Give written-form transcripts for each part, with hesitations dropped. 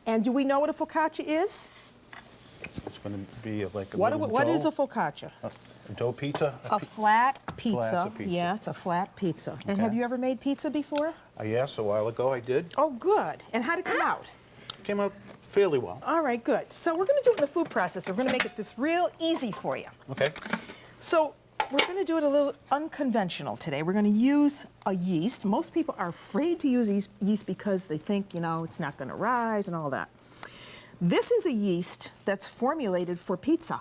And do we know what a focaccia is? It's going to be like a What dough. is a focaccia? A dough pizza? A flat pizza. Flat pizza. Yes, a flat pizza. Okay. And have you ever made pizza before? Yes, a while ago I did. Oh, good. And how did it come out? Came out fairly well. All right, good. So we're going to do it in the food processor. We're going to make it this real easy for you. Okay. So we're going to do it a little unconventional today. We're going to use a yeast. Most people are afraid to use yeast because they think, it's not going to rise and all that. This is a yeast that's formulated for pizza.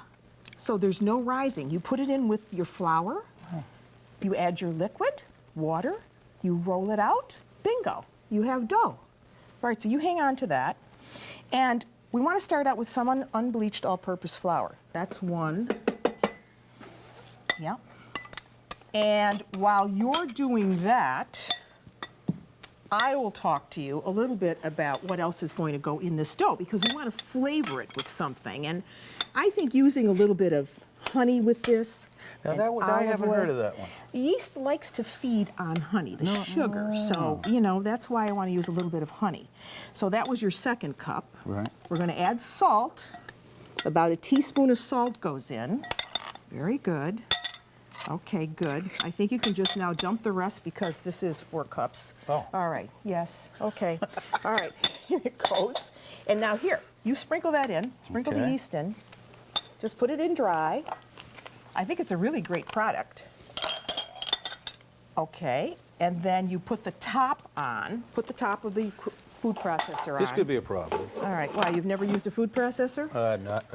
So there's no rising. You put it in with your flour, you add your liquid, water, you roll it out, bingo, you have dough. All right, so you hang on to that. And we want to start out with some unbleached all-purpose flour. That's one. Yep. And while you're doing that, I will talk to you a little bit about what else is going to go in this dough, because we want to flavor it with something. And I think using a little bit of honey with this. Now that one, I haven't heard of that one. Yeast likes to feed on honey, the sugar. So, that's why I want to use a little bit of honey. So that was your second cup. Right. We're going to add salt. About a teaspoon of salt goes in. Very good. Okay, good. I think you can just now dump the rest because this is 4 cups. Oh. All right, yes, okay. All right, here it goes. And now here, you sprinkle that in, sprinkle the yeast in. Just put it in dry. I think it's a really great product. Okay, and then you put the top on, put the top of the food processor on. This could be a problem. All right, why, you've never used a food processor?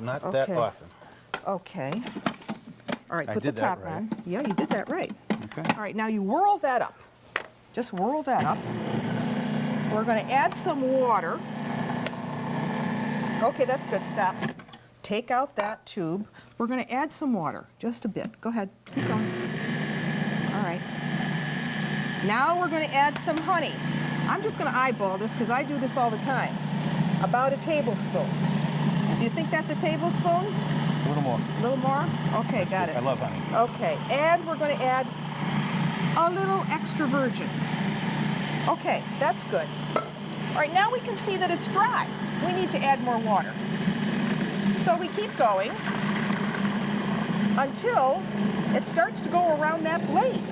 Not that often. Okay. All right, I put the did that top right. on. Yeah, you did that right. Okay. All right, now you whirl that up. Just whirl that up. We're going to add some water. Okay, that's good. Stop. Take out that tube. We're going to add some water, just a bit. Go ahead. Keep going. All right. Now we're going to add some honey. I'm just going to eyeball this because I do this all the time. About a tablespoon. Do you think that's a tablespoon? A little more. A little more? Okay, got it. I love honey. Okay, and we're going to add a little extra virgin. Okay, that's good. All right, now we can see that it's dry. We need to add more water. So we keep going until it starts to go around that blade.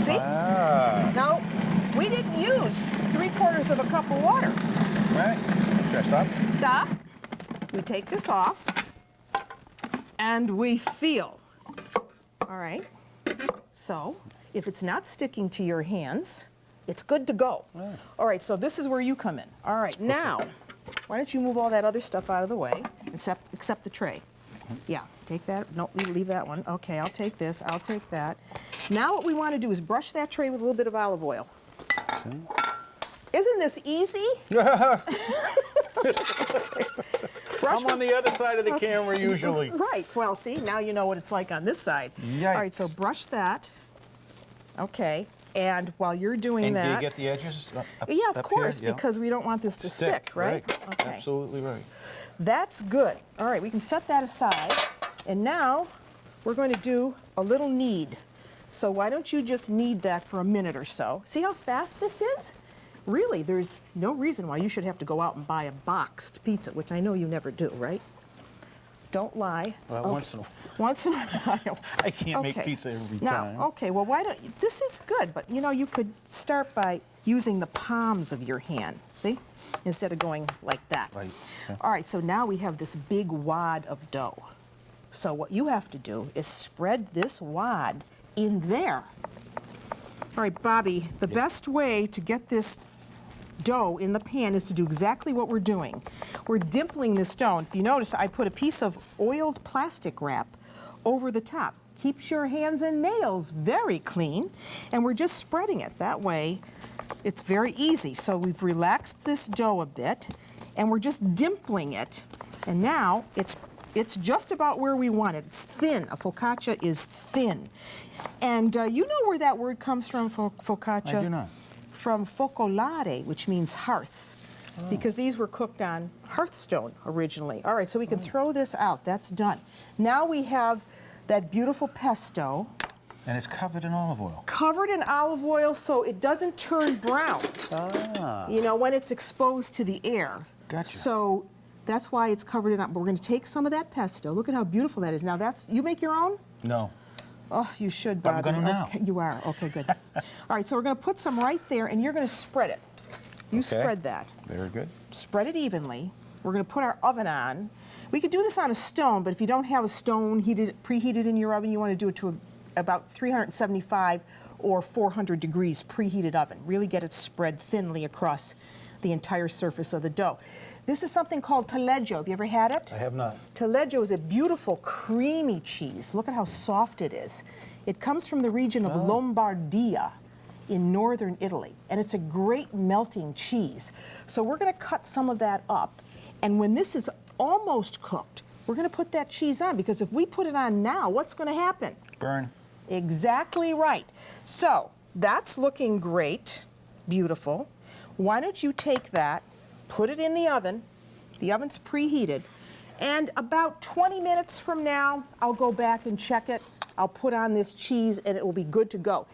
See? Ah. Now, we didn't use 3/4 of a cup of water. Right. Should I stop? Stop. We take this off. And we feel. All right. So if it's not sticking to your hands, it's good to go. Yeah. All right, so this is where you come in. All right, now, why don't you move all that other stuff out of the way, except the tray. Yeah, take that. No, leave that one. Okay, I'll take this. I'll take that. Now what we want to do is brush that tray with a little bit of olive oil. Okay. Isn't this easy? I'm on the other side of the camera usually. Right. Well, see, now you know what it's like on this side. Yikes. All right, so brush that. Okay. And while you're doing that... And do you get the edges up Yeah, of course, here? Yeah. because we don't want this to stick, right? Okay. Absolutely right. That's good. All right, we can set that aside. And now we're going to do a little knead. So why don't you just knead that for a minute or so. See how fast this is? Really, there's no reason why you should have to go out and buy a boxed pizza, which I know you never do, right? Don't lie. Well, once in a while. Once in a while. I can't make pizza every time. Now, okay, well, why don't you, this is good, but you could start by using the palms of your hand, see? Instead of going like that. Right. Okay. All right, so now we have this big wad of dough. So what you have to do is spread this wad in there. All right, Bobby, the best way to get this dough in the pan is to do exactly what we're doing. We're dimpling this dough. If you notice, I put a piece of oiled plastic wrap over the top. Keeps your hands and nails very clean, and we're just spreading it. That way, it's very easy. So we've relaxed this dough a bit, and we're just dimpling it. And now it's just about where we want it. It's thin. A focaccia is thin. And you know where that word comes from, focaccia? I do not. From focolare, which means hearth, because these were cooked on hearthstone originally. All right, so we can throw this out. That's done. Now we have that beautiful pesto. And it's covered in olive oil. Covered in olive oil so it doesn't turn brown. Ah. When it's exposed to the air. Gotcha. So that's why it's covered in, but we're going to take some of that pesto. Look at how beautiful that is. Now that's, you make your own? No. Oh, you should, But Bobby. I'm gonna now. Okay, you are. Okay, good. All right, so we're going to put some right there, and you're going to spread it. You Okay. spread that. Very good. Spread it evenly. We're going to put our oven on. We could do this on a stone, but if you don't have a stone preheated in your oven, you want to do it to about 375 or 400 degrees preheated oven. Really get it spread thinly across the entire surface of the dough. This is something called taleggio. Have you ever had it? I have not. Taleggio is a beautiful, creamy cheese. Look at how soft it is. It comes from the region of Lombardia in northern Italy, and it's a great melting cheese. So we're going to cut some of that up, and when this is almost cooked, we're going to put that cheese on, because if we put it on now, what's going to happen? Burn. Exactly right. So that's looking great, beautiful. Why don't you take that, put it in the oven. The oven's preheated. And about 20 minutes from now, I'll go back and check it. I'll put on this cheese and it will be good to go.